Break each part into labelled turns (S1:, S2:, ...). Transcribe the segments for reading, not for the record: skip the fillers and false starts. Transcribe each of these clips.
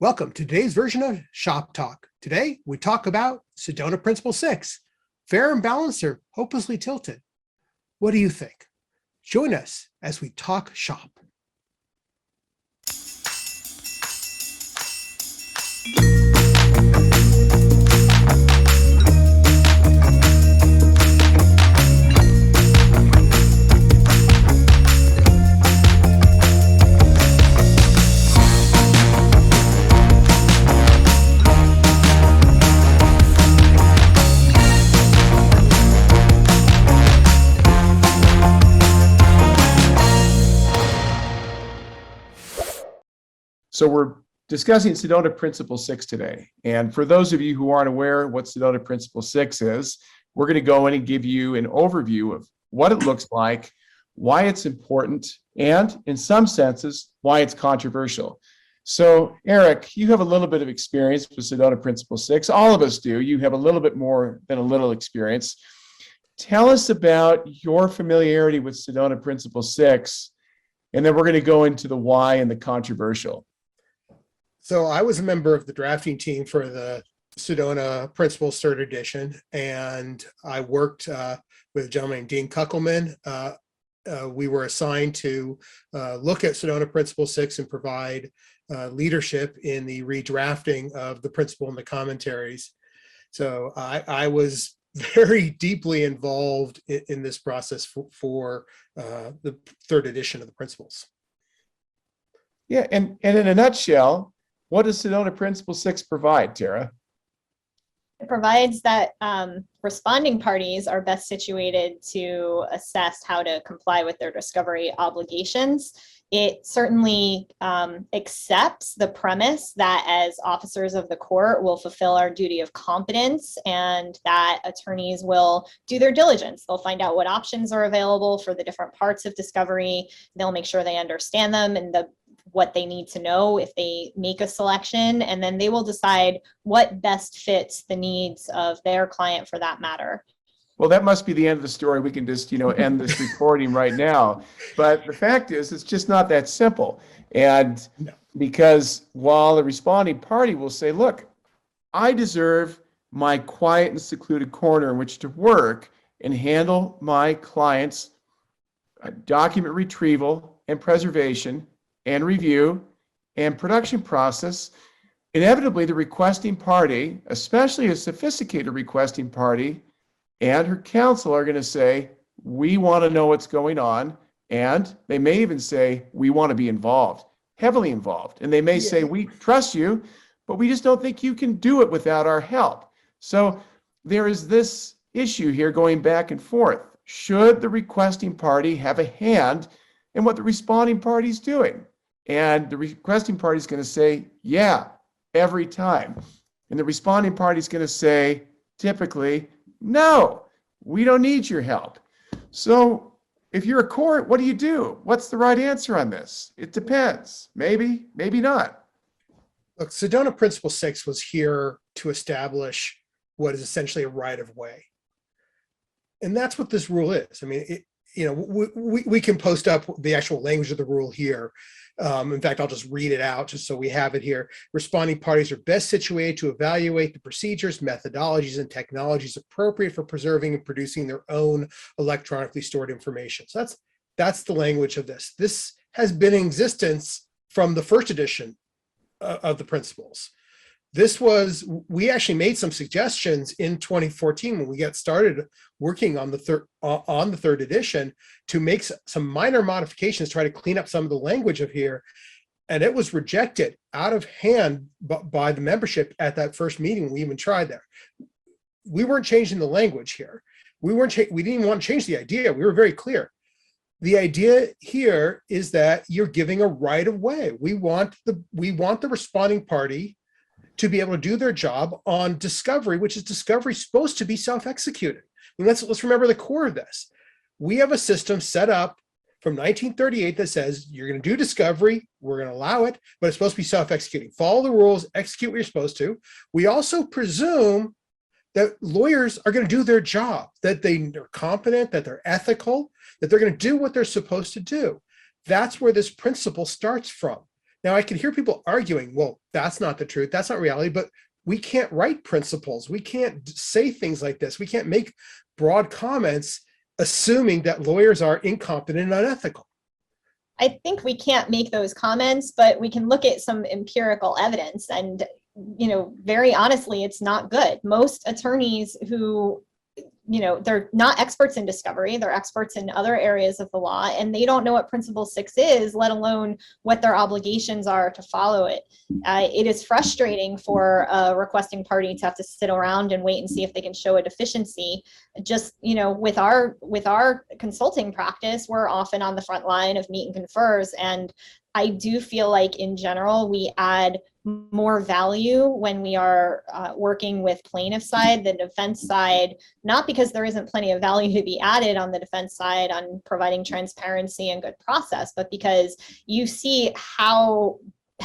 S1: Welcome to today's version of Shop Talk. Today, we talk about Sedona Principle 6, fair and balanced or hopelessly tilted. What do you think? Join us as we talk shop.
S2: So we're discussing Sedona Principle 6 today. And for those of you who aren't aware what Sedona Principle 6 is, we're going to go in and give you an overview of what it looks like, why it's important, and in some senses, why it's controversial. So Eric, you have a little bit of experience with Sedona Principle 6. All of us do. You have a little bit more than a little experience. Tell us about your familiarity with Sedona Principle 6, and then we're going to go into the why and the controversial.
S1: So I was a member of the drafting team for the Sedona Principle Third Edition, and I worked with a gentleman named Dean Kuckelman. We were assigned to look at Sedona Principle 6 and provide leadership in the redrafting of the principle and the commentaries. So I was very deeply involved in this process for the third edition of the principles.
S2: Yeah, and in a nutshell, what does Sedona Principle 6 provide, Tara?
S3: It provides that responding parties are best situated to assess how to comply with their discovery obligations. It certainly accepts the premise that as officers of the court will fulfill our duty of competence and that attorneys will do their diligence. They'll find out what options are available for the different parts of discovery. They'll make sure they understand them and what they need to know if they make a selection, and then they will decide what best fits the needs of their client for that matter.
S2: Well, that must be the end of the story. We can just, end this recording right now. But the fact is, it's just not that simple. And because while the responding party will say, look, I deserve my quiet and secluded corner in which to work and handle my client's document retrieval and preservation and review and production process, inevitably the requesting party, especially a sophisticated requesting party, and her counsel are going to say, we want to know what's going on. And they may even say, we want to be involved, heavily involved. And they may say, we trust you, but we just don't think you can do it without our help. So there is this issue here going back and forth. Should the requesting party have a hand in what the responding party is doing? And the requesting party is going to say, yeah, every time. And the responding party is going to say, typically, no, we don't need your help. So if you're a court, what do you do? What's the right answer on this? It depends. Maybe, maybe not.
S1: Look, Sedona Principle 6 was here to establish what is essentially a right of way. And that's what this rule is. I mean, we can post up the actual language of the rule here. In fact, I'll just read it out just so we have it here. Responding parties are best situated to evaluate the procedures, methodologies, and technologies appropriate for preserving and producing their own electronically stored information. So that's the language of this. This has been in existence from the first edition of the principles. We actually made some suggestions in 2014 when we got started working on the third edition to make some minor modifications, try to clean up some of the language of here. And it was rejected out of hand by the membership at that first meeting. We even tried there. We weren't changing the language here. We didn't even want to change the idea. We were very clear. The idea here is that you're giving a right of way. We want the responding party to be able to do their job on discovery, which is discovery supposed to be self-executed. And let's remember the core of this. We have a system set up from 1938 that says you're going to do discovery, we're going to allow it, but it's supposed to be self-executing. Follow the rules, execute what you're supposed to. We also presume that lawyers are going to do their job, that they're competent, that they're ethical, that they're going to do what they're supposed to do. That's where this principle starts from. Now I can hear people arguing, well, that's not the truth. That's not reality, but we can't write principles. We can't say things like this. We can't make broad comments assuming that lawyers are incompetent and unethical.
S3: I think we can't make those comments, but we can look at some empirical evidence. And, very honestly, it's not good. Most attorneys who, they're not experts in discovery, they're experts in other areas of the law, and they don't know what Principle 6 is, let alone what their obligations are to follow it. It is frustrating for a requesting party to have to sit around and wait and see if they can show a deficiency. Just, with our consulting practice, we're often on the front line of meet and confers. And I do feel like in general, we add more value when we are working with plaintiff side than defense side, not because there isn't plenty of value to be added on the defense side on providing transparency and good process, but because you see how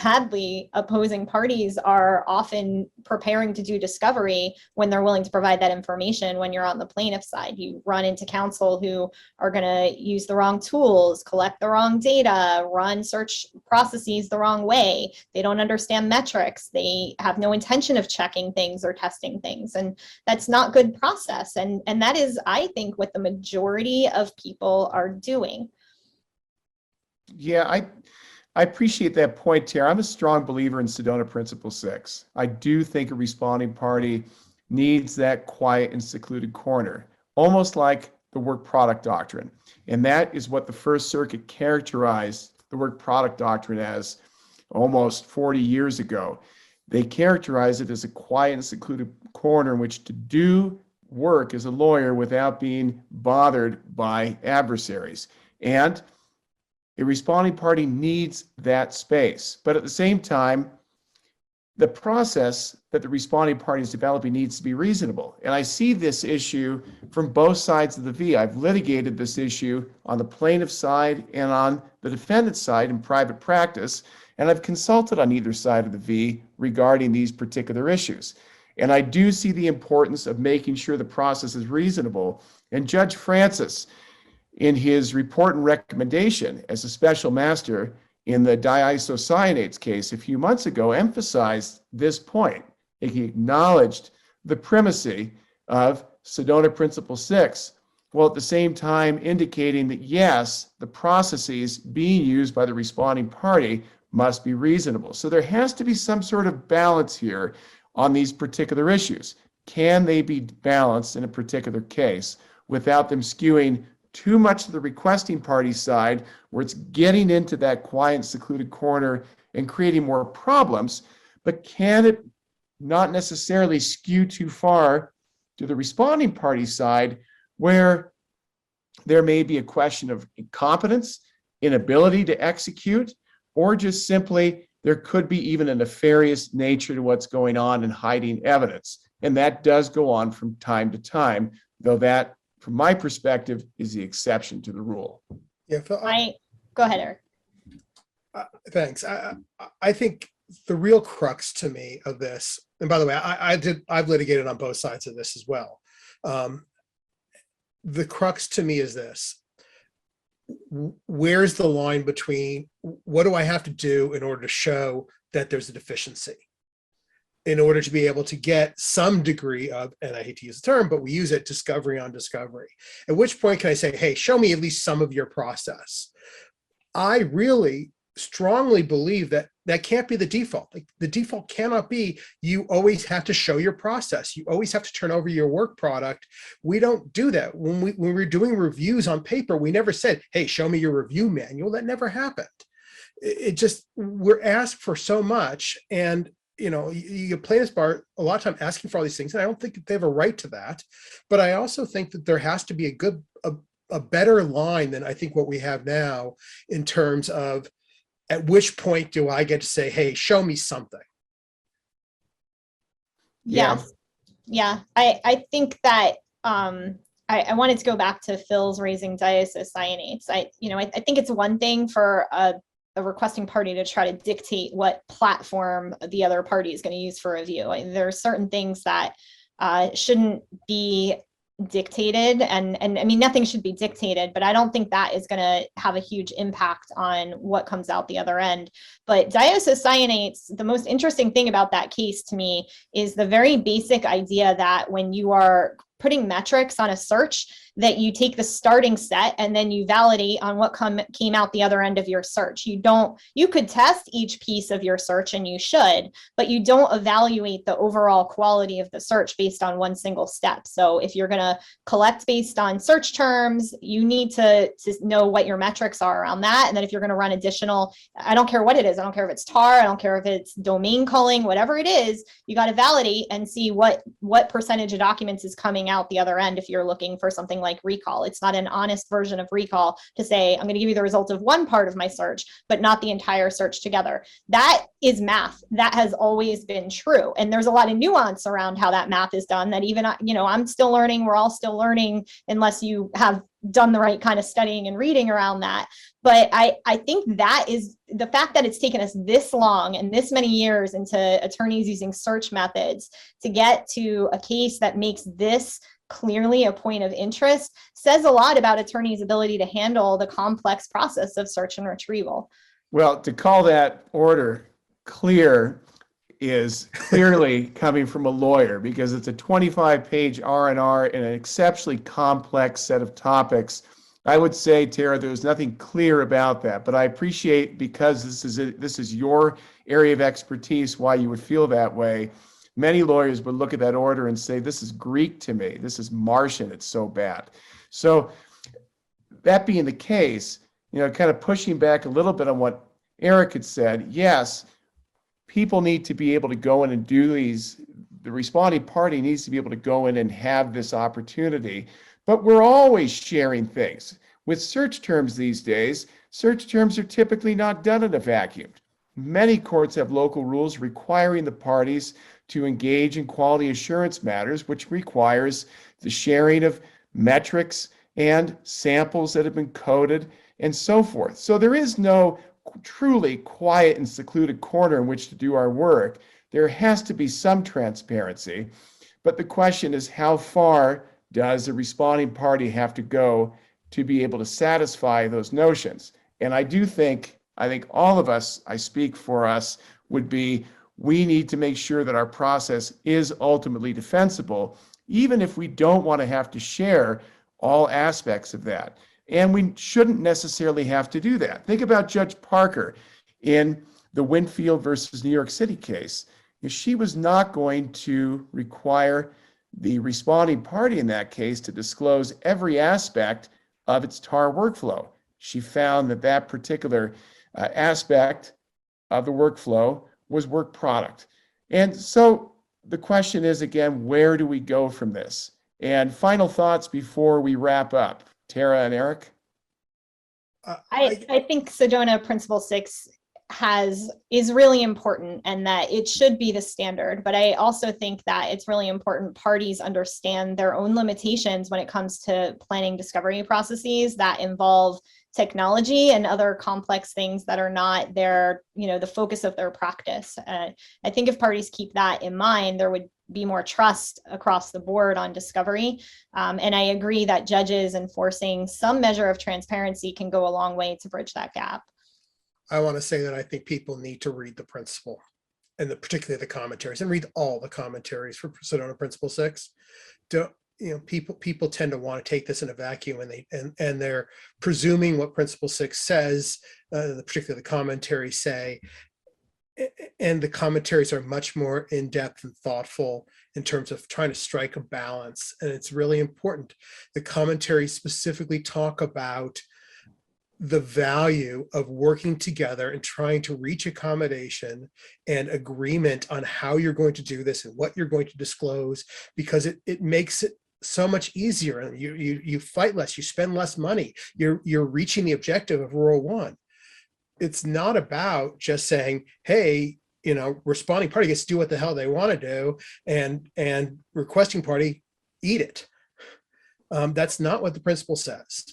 S3: badly opposing parties are often preparing to do discovery when they're willing to provide that information. When you're on the plaintiff side, you run into counsel who are going to use the wrong tools, collect the wrong data, run search processes the wrong way. They don't understand metrics. They have no intention of checking things or testing things. And that's not good process. And that is, I think, what the majority of people are doing.
S2: Yeah, I appreciate that point, Tara. I'm a strong believer in Sedona Principle 6. I do think a responding party needs that quiet and secluded corner, almost like the work product doctrine. And that is what the First Circuit characterized the work product doctrine as almost 40 years ago. They characterized it as a quiet and secluded corner in which to do work as a lawyer without being bothered by adversaries. And a responding party needs that space. But at the same time, the process that the responding party is developing needs to be reasonable. And I see this issue from both sides of the V. I've litigated this issue on the plaintiff side and on the defendant side in private practice, and I've consulted on either side of the V regarding these particular issues. And I do see the importance of making sure the process is reasonable. And Judge Francis, in his report and recommendation as a special master in the diisocyanates case a few months ago, emphasized this point. He acknowledged the primacy of Sedona Principle 6, while at the same time indicating that, yes, the processes being used by the responding party must be reasonable. So there has to be some sort of balance here on these particular issues. Can they be balanced in a particular case without them skewing too much to the requesting party side, where it's getting into that quiet, secluded corner and creating more problems, but can it not necessarily skew too far to the responding party side, where there may be a question of incompetence, inability to execute, or just simply there could be even a nefarious nature to what's going on and hiding evidence. And that does go on from time to time, though that, from my perspective, is the exception to the rule.
S1: Yeah, Phil,
S3: Go ahead, Eric.
S1: Thanks. I think the real crux to me of this, and by the way, I've litigated on both sides of this as well. The crux to me is this: where's the line between what do I have to do in order to show that there's a deficiency, in order to be able to get some degree of, and I hate to use the term, but we use it, discovery on discovery. At which point can I say, hey, show me at least some of your process? I really strongly believe that that can't be the default. Like, the default cannot be you always have to show your process. You always have to turn over your work product. We don't do that. When we're doing reviews on paper, we never said, hey, show me your review manual. That never happened. It just, we're asked for so much. And you plaintiffs bar a lot of time asking for all these things, and I don't think that they have a right to that. But I also think that there has to be a better line than I think what we have now, in terms of at which point do I get to say, hey, show me something.
S3: Yes. Yeah. I think that I wanted to go back to Phil's raising diisocyanates. I think it's one thing for a requesting party to try to dictate what platform the other party is going to use for review. There are certain things that shouldn't be dictated, and I mean, nothing should be dictated, but I don't think that is going to have a huge impact on what comes out the other end. But diisocyanates, the most interesting thing about that case to me is the very basic idea that when you are putting metrics on a search, that you take the starting set and then you validate on what came out the other end of your search. You could test each piece of your search, and you should, but you don't evaluate the overall quality of the search based on one single step. So if you're going to collect based on search terms, you need to know what your metrics are around that. And then if you're going to run additional, I don't care what it is, I don't care if it's tar, I don't care if it's domain culling, whatever it is, you got to validate and see what percentage of documents is coming out the other end if you're looking for something like recall. It's not an honest version of recall to say, I'm going to give you the results of one part of my search, but not the entire search together. That is math. That has always been true. And there's a lot of nuance around how that math is done that even, I'm still learning, we're all still learning, unless you have done the right kind of studying and reading around that. But I think that is the fact that it's taken us this long and this many years into attorneys using search methods to get to a case that makes this clearly a point of interest says a lot about attorneys' ability to handle the complex process of search and retrieval.
S2: Well, to call that order clear is clearly coming from a lawyer, because it's a 25-page R&R in an exceptionally complex set of topics. I would say, Tara, there's nothing clear about that, but I appreciate, because this is your area of expertise, why you would feel that way. Many lawyers would look at that order and say, this is Greek to me. This is Martian. It's so bad. So that being the case, kind of pushing back a little bit on what Eric had said, yes, people need to be able to go in and do these. The responding party needs to be able to go in and have this opportunity, but we're always sharing things. With search terms these days, search terms are typically not done in a vacuum. Many courts have local rules requiring the parties to engage in quality assurance matters, which requires the sharing of metrics and samples that have been coded and so forth. So there is no truly quiet and secluded corner in which to do our work. There has to be some transparency, but the question is, how far does the responding party have to go to be able to satisfy those notions? And I think all of us, I speak for us, would be, we need to make sure that our process is ultimately defensible, even if we don't want to have to share all aspects of that. And we shouldn't necessarily have to do that. Think about Judge Parker in the Winfield versus New York City case. She was not going to require the responding party in that case to disclose every aspect of its TAR workflow. She found that particular aspect of the workflow was work product. And so the question is, again, where do we go from this? And final thoughts before we wrap up. Tara and Eric?
S3: I think Sedona Principle 6 is really important, and that it should be the standard. But I also think that it's really important parties understand their own limitations when it comes to planning discovery processes that involve technology and other complex things that are not the focus of their practice. I think if parties keep that in mind, there would be more trust across the board on discovery. And I agree that judges enforcing some measure of transparency can go a long way to bridge that gap.
S1: I want to say that I think people need to read the principle, and particularly the commentaries, and read all the commentaries for Sedona Principle 6. People tend to want to take this in a vacuum, and they're presuming what Principle 6 says, particularly the commentaries say, and the commentaries are much more in-depth and thoughtful in terms of trying to strike a balance. And it's really important. The commentaries specifically talk about the value of working together and trying to reach accommodation and agreement on how you're going to do this and what you're going to disclose, because it makes it so much easier. And you fight less, you spend less money, you're reaching the objective of Rule 1. It's not about just saying, hey, responding party gets to do what the hell they want to do, and requesting party, eat it. That's not what the principle says.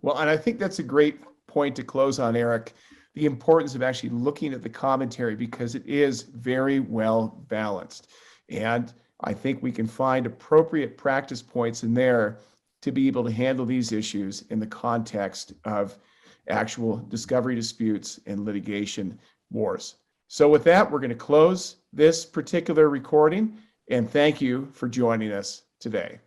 S2: Well, and I think that's a great point to close on, Eric, the importance of actually looking at the commentary, because it is very well balanced. And I think we can find appropriate practice points in there to be able to handle these issues in the context of actual discovery disputes and litigation wars. So with that, we're going to close this particular recording, and thank you for joining us today.